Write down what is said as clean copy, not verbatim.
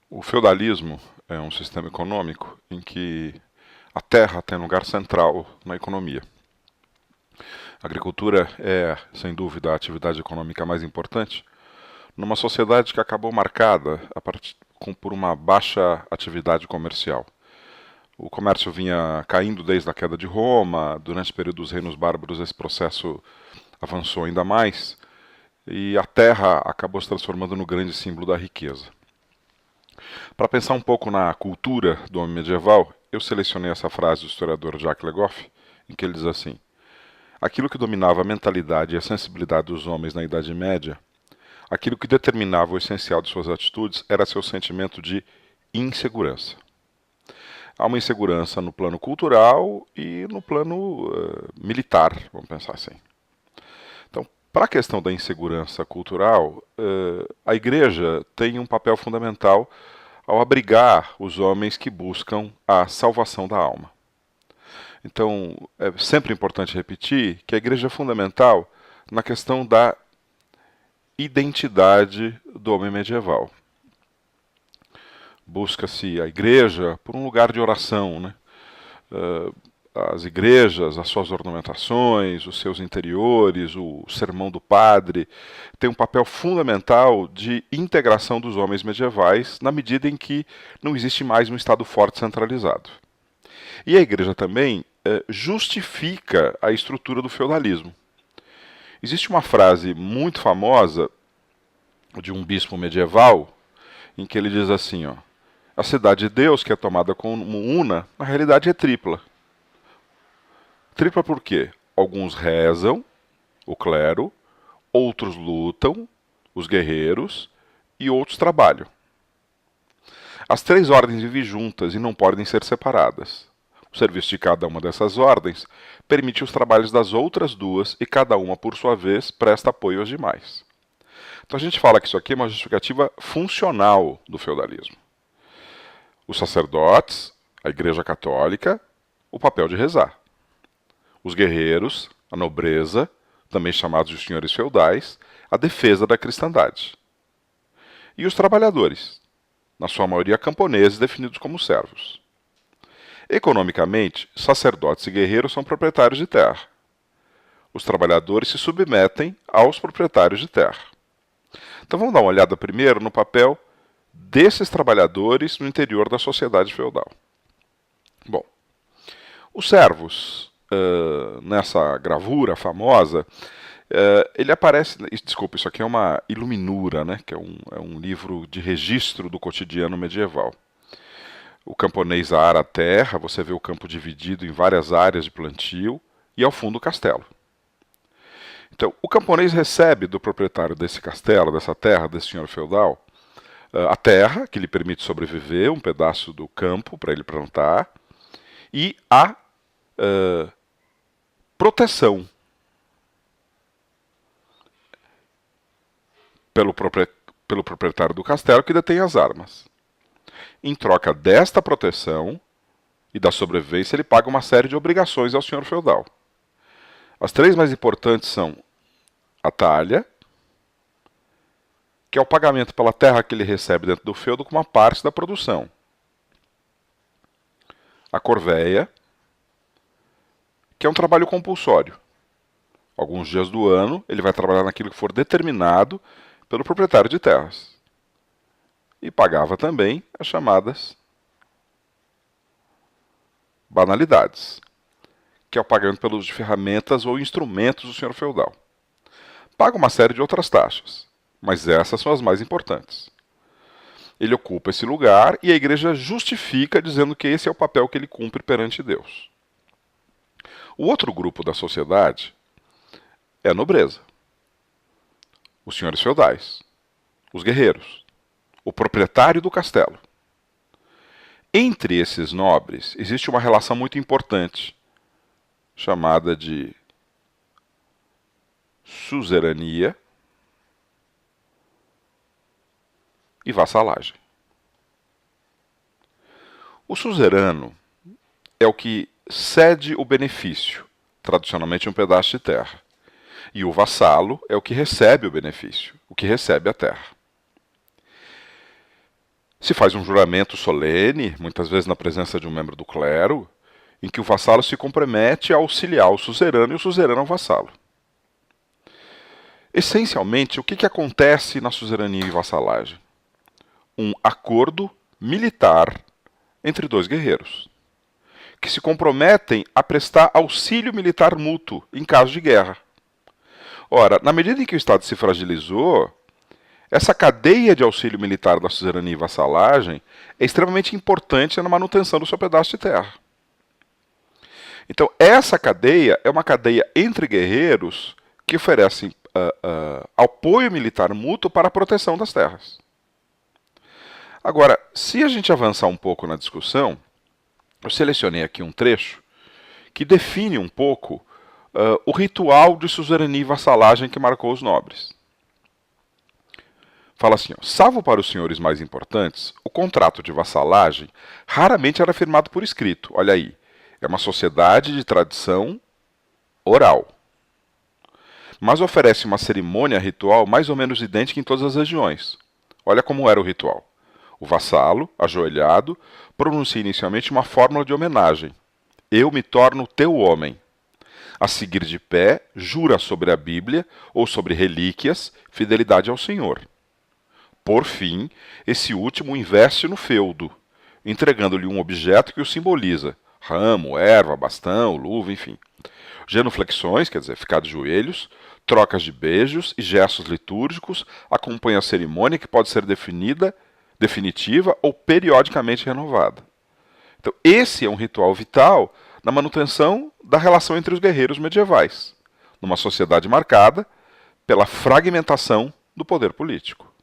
O feudalismo é um sistema econômico em que a terra tem lugar central na economia. A agricultura é, sem dúvida, a atividade econômica mais importante numa sociedade que acabou marcada por uma baixa atividade comercial. O comércio vinha caindo desde a queda de Roma, durante o período dos reinos bárbaros esse processo avançou ainda mais, e a terra acabou se transformando no grande símbolo da riqueza. Para pensar um pouco na cultura do homem medieval, eu selecionei essa frase do historiador Jacques Le Goff, em que ele diz assim: aquilo que dominava a mentalidade e a sensibilidade dos homens na Idade Média, aquilo que determinava o essencial de suas atitudes, era seu sentimento de insegurança. Há uma insegurança no plano cultural e no plano militar, vamos pensar assim. Então, para a questão da insegurança cultural, a igreja tem um papel fundamental ao abrigar os homens que buscam a salvação da alma. Então, é sempre importante repetir que a igreja é fundamental na questão da identidade do homem medieval. Busca-se a igreja por um lugar de oração, né? As igrejas, as suas ornamentações, os seus interiores, o sermão do padre, tem um papel fundamental de integração dos homens medievais, na medida em que não existe mais um Estado forte centralizado. E a igreja também justifica a estrutura do feudalismo. Existe uma frase muito famosa de um bispo medieval, em que ele diz assim, ó: a cidade de Deus, que é tomada como una, na realidade é tripla. Tripla por quê? Alguns rezam, o clero, outros lutam, os guerreiros, e outros trabalham. As três ordens vivem juntas e não podem ser separadas. O serviço de cada uma dessas ordens permite os trabalhos das outras duas e cada uma, por sua vez, presta apoio às demais. Então a gente fala que isso aqui é uma justificativa funcional do feudalismo. Os sacerdotes, a Igreja Católica, o papel de rezar. Os guerreiros, a nobreza, também chamados de senhores feudais, a defesa da cristandade. E os trabalhadores, na sua maioria camponeses definidos como servos. Economicamente, sacerdotes e guerreiros são proprietários de terra. Os trabalhadores se submetem aos proprietários de terra. Então vamos dar uma olhada primeiro no papel desses trabalhadores no interior da sociedade feudal. Bom, os servos, nessa gravura famosa, ele aparece... Desculpa, isso aqui é uma iluminura, né, que é um livro de registro do cotidiano medieval. O camponês ara a terra, você vê o campo dividido em várias áreas de plantio, e ao fundo o castelo. Então, o camponês recebe do proprietário desse castelo, dessa terra, desse senhor feudal, a terra, que lhe permite sobreviver, um pedaço do campo para ele plantar, e a proteção pelo proprietário do castelo, que detém as armas. Em troca desta proteção e da sobrevivência, ele paga uma série de obrigações ao senhor feudal. As três mais importantes são a talha, que é o pagamento pela terra que ele recebe dentro do feudo com uma parte da produção. A corveia, que é um trabalho compulsório. Alguns dias do ano, ele vai trabalhar naquilo que for determinado pelo proprietário de terras. E pagava também as chamadas banalidades, que é o pagamento pelo uso de ferramentas ou instrumentos do senhor feudal. Paga uma série de outras taxas, mas essas são as mais importantes. Ele ocupa esse lugar e a igreja justifica dizendo que esse é o papel que ele cumpre perante Deus. O outro grupo da sociedade é a nobreza, os senhores feudais, os guerreiros, o proprietário do castelo. Entre esses nobres existe uma relação muito importante, chamada de suzerania e vassalagem. O suzerano é o que cede o benefício, tradicionalmente um pedaço de terra. E o vassalo é o que recebe o benefício, o que recebe a terra. Se faz um juramento solene, muitas vezes na presença de um membro do clero, em que o vassalo se compromete a auxiliar o suzerano e o suzerano ao vassalo. Essencialmente, o que acontece na suzerania e vassalagem? Um acordo militar entre dois guerreiros, que se comprometem a prestar auxílio militar mútuo em caso de guerra. Ora, na medida em que o Estado se fragilizou, essa cadeia de auxílio militar da suzerania e vassalagem é extremamente importante na manutenção do seu pedaço de terra. Então, essa cadeia é uma cadeia entre guerreiros que oferecem apoio militar mútuo para a proteção das terras. Agora, se a gente avançar um pouco na discussão, eu selecionei aqui um trecho que define um pouco o ritual de suzerania e vassalagem que marcou os nobres. Fala assim, ó, salvo para os senhores mais importantes, o contrato de vassalagem raramente era firmado por escrito. Olha aí, é uma sociedade de tradição oral, mas oferece uma cerimônia ritual mais ou menos idêntica em todas as regiões. Olha como era o ritual. O vassalo, ajoelhado, pronuncia inicialmente uma fórmula de homenagem. Eu me torno teu homem. A seguir de pé, jura sobre a Bíblia ou sobre relíquias fidelidade ao Senhor. Por fim, esse último investe no feudo, entregando-lhe um objeto que o simboliza, ramo, erva, bastão, luva, enfim. Genuflexões, quer dizer, ficar de joelhos, trocas de beijos e gestos litúrgicos acompanham a cerimônia que pode ser definitiva ou periodicamente renovada. Então, esse é um ritual vital na manutenção da relação entre os guerreiros medievais, numa sociedade marcada pela fragmentação do poder político.